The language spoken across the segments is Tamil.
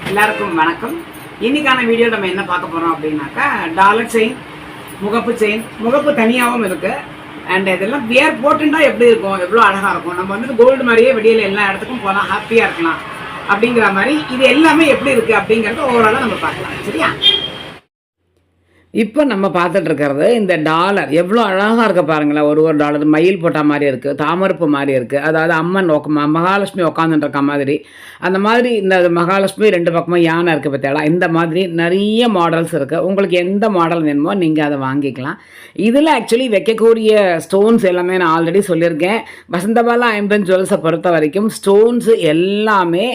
எல்லாருக்கும் வணக்கம். இன்னைக்கான வீடியோ நம்ம என்ன பார்க்க போகிறோம் அப்படின்னாக்கா, டாலர் செயின், முகப்பு செயின், முகப்பு தனியாகவும் இருக்குது. அண்ட் இதெல்லாம் வியர் போட்டுட்டா எப்படி இருக்கும், எவ்வளோ அழகாக இருக்கும். நம்ம வந்துட்டு கோல்டு மாதிரியே வெளியில் எல்லா இடத்துக்கும் போகலாம், ஹாப்பியாக இருக்கலாம் அப்படிங்கிற மாதிரி இது எல்லாமே எப்படி இருக்குது அப்படிங்கிறத ஓவராலாக நம்ம பார்க்கலாம். சரியா? இப்போ நம்ம பார்த்துட்டு இருக்கிறது இந்த டாலர் எவ்வளோ அழகாக இருக்க பாருங்களேன். ஒரு டாலர் மயில் போட்ட மாதிரி இருக்குது, தாமரப்பு மாதிரி இருக்குது. அதாவது அம்மன் மகாலட்சுமி உட்காந்துருக்க மாதிரி, அந்த மாதிரி இந்த மகாலட்சுமி ரெண்டு பக்கமும் யானை இருக்குது பார்த்தா. இந்த மாதிரி நிறைய மாடல்ஸ் இருக்குது. உங்களுக்கு எந்த மாடல் வேணுமோ நீங்கள் அதை வாங்கிக்கலாம். இதில் ஆக்சுவலி வைக்கக்கூடிய ஸ்டோன்ஸ் எல்லாமே நான் ஆல்ரெடி சொல்லியிருக்கேன். வசந்தபாலா ஐம்பன் ஜுவல்ஸை பொறுத்த வரைக்கும் ஸ்டோன்ஸ் எல்லாமே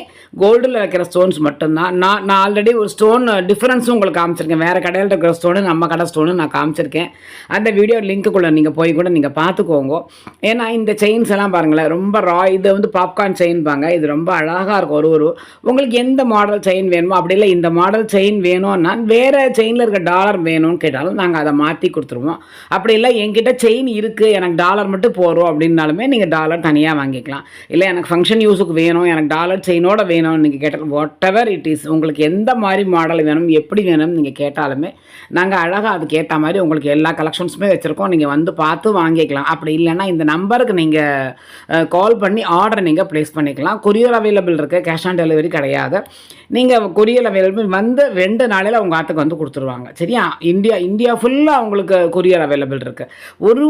கோல்டில் வைக்கிற ஸ்டோன்ஸ் மட்டும்தான். நான் ஆல்ரெடி ஒரு ஸ்டோன் டிஃப்ரென்ஸும் உங்களுக்கு காமிச்சிருக்கேன். வேறு கடையில் இருக்கிற ஸ்டோனு நம்ம கடை ஸ்டோனு நான் காமிச்சிருக்கேன். அந்த வீடியோ லிங்க்குள்ளே நீங்கள் போய் கூட நீங்கள் பார்த்துக்கோங்க. ஏன்னா இந்த செயின்ஸ் எல்லாம் பாருங்களேன், ரொம்ப இது வந்து பாப்கார்ன் செயின் பாங்க. இது ரொம்ப அழகாக இருக்கும். உங்களுக்கு எந்த மாடல் செயின் வேணுமோ, அப்படி இல்லை இந்த மாடல் செயின் வேணும்னா வேறு செயினில் இருக்க டாலர் வேணும்னு கேட்டாலும் நாங்கள் அதை மாற்றி கொடுத்துருவோம். அப்படி இல்லை என்கிட்ட செயின் இருக்குது, எனக்கு டாலர் மட்டும் போகிறோம் அப்படின்னாலுமே நீங்கள் டாலர் தனியாக வாங்கிக்கலாம். இல்லை எனக்கு ஃபங்க்ஷன் யூஸுக்கு வேணும், எனக்கு டாலர் செயினோட வேணும்னு நீங்கள் கேட்டால் வாட் எவர் இட் இஸ், உங்களுக்கு எந்த மாதிரி மாடல் வேணும், எப்படி வேணும்னு நீங்கள் கேட்டாலுமே நாங்கள் அழகாக அதுக்கேற்ற மாதிரி உங்களுக்கு எல்லா கலெக்ஷன்ஸுமே வச்சுருக்கோம். நீங்கள் வந்து பார்த்து வாங்கிக்கலாம். அப்படி இல்லைன்னா இந்த நம்பருக்கு நீங்கள் கால் பண்ணி ஆர்டர் நீங்கள் ப்ளேஸ் பண்ணிக்கலாம். கொரியர் அவைலபிள் இருக்குது, கேஷ் ஆன் டெலிவரி கிடையாது. நீங்கள் கொரியர் அவைலபிள் வந்து 2 நாளையில் உங்கள் ஆத்துக்கு வந்து கொடுத்துருவாங்க. சரியா? இந்தியா ஃபுல்லாக உங்களுக்கு கொரியர் அவைலபிள் இருக்குது.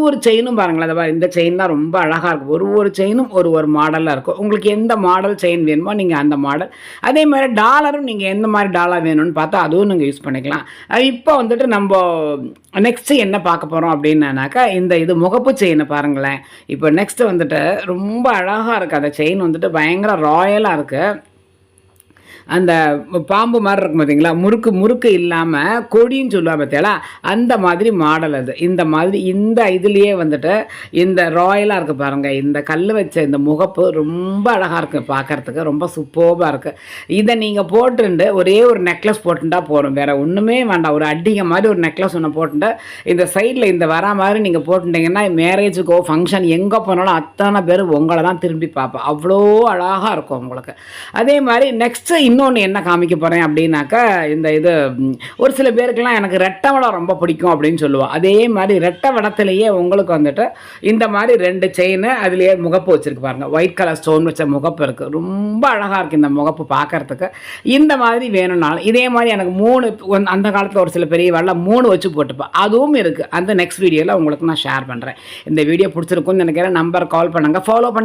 ஒரு செயினும் பாருங்களேன், அதை இந்த செயின் தான் ரொம்ப அழகாக இருக்கும். ஒரு செயினும் ஒரு மாடலில் இருக்கும். உங்களுக்கு எந்த மாடல் செயின் வேணுமோ நீங்கள் அந்த மாடல். அதே மாதிரி டாலரும் நீங்கள் எந்த மாதிரி டாலர் வேணும்னு பார்த்தா அதுவும் நீங்கள் யூஸ் பண்ணிக்கலாம். இப்போ வந்துட்டு நம்ம நெக்ஸ்ட்டு என்ன பார்க்க போகிறோம் அப்படின்னாக்கா, இது முகப்பு செயினை பாருங்களேன். இப்போ நெக்ஸ்ட்டு வந்துட்டு ரொம்ப அழகாக இருக்குது. அந்த செயின் வந்துட்டு பயங்கர ராயலாக இருக்குது. அந்த பாம்பு மாதிரி இருக்கும் பார்த்தீங்களா, முறுக்கு இல்லாமல் கொடின்னு சொல்லுவா பார்த்தீங்களா, அந்த மாதிரி மாடல் அது. இந்த மாதிரி இந்த இதுலேயே வந்துட்டு இந்த ராயலாக இருக்குது பாருங்கள். இந்த கல் வச்ச இந்த முகப்பு ரொம்ப அழகாக இருக்குது, பார்க்குறதுக்கு ரொம்ப சூப்பராக இருக்குது. இதை நீங்கள் போட்டுண்டு ஒரே ஒரு நெக்லஸ் போட்டுட்டா போகிறோம், வேறு ஒன்றுமே வேண்டாம். ஒரு அடிங்க மாதிரி ஒரு நெக்லஸ் ஒன்று போட்டுட்டு இந்த சைடில் இந்த வர மாதிரி நீங்கள் போட்டுட்டிங்கன்னா மேரேஜுக்கோ ஃபங்க்ஷன் எங்கே போனாலும் அத்தனை பேர் உங்களை தான் திரும்பி பார்ப்போம். அவ்வளோ அழகாக இருக்கும் உங்களுக்கு. அதே மாதிரி நெக்ஸ்ட்டு இன்னொன்று என்ன காமிக்க போகிறேன் அப்படின்னாக்கா, இது ஒரு சில பேருக்கெல்லாம் எனக்கு ரெட்டை வடம் ரொம்ப பிடிக்கும் அப்படின்னு சொல்லுவோம். அதே மாதிரி ரெட்டை வடத்துலேயே உங்களுக்கு வந்துட்டு இந்த மாதிரி 2 செயின், அதுலேயே முகப்பு வச்சுருக்கு பாருங்கள். ஒயிட் கலர் ஸ்டோன் வச்ச முகப்பு இருக்குது. ரொம்ப அழகாக இருக்குது இந்த முகப்பு பார்க்குறதுக்கு. இந்த மாதிரி வேணும்னாலும் இதே மாதிரி எனக்கு 3 அந்த காலத்தில் ஒரு சில பெரிய வரல 3 வச்சு போட்டுப்பேன், அதுவும் இருக்குது. அந்த நெக்ஸ்ட் வீடியோவில் உங்களுக்கு நான் ஷேர் பண்ணுறேன். இந்த வீடியோ பிடிச்சிருக்குன்னு நினைக்கிறேன். நம்பர் கால் பண்ணுங்கள், ஃபாலோ பண்ணி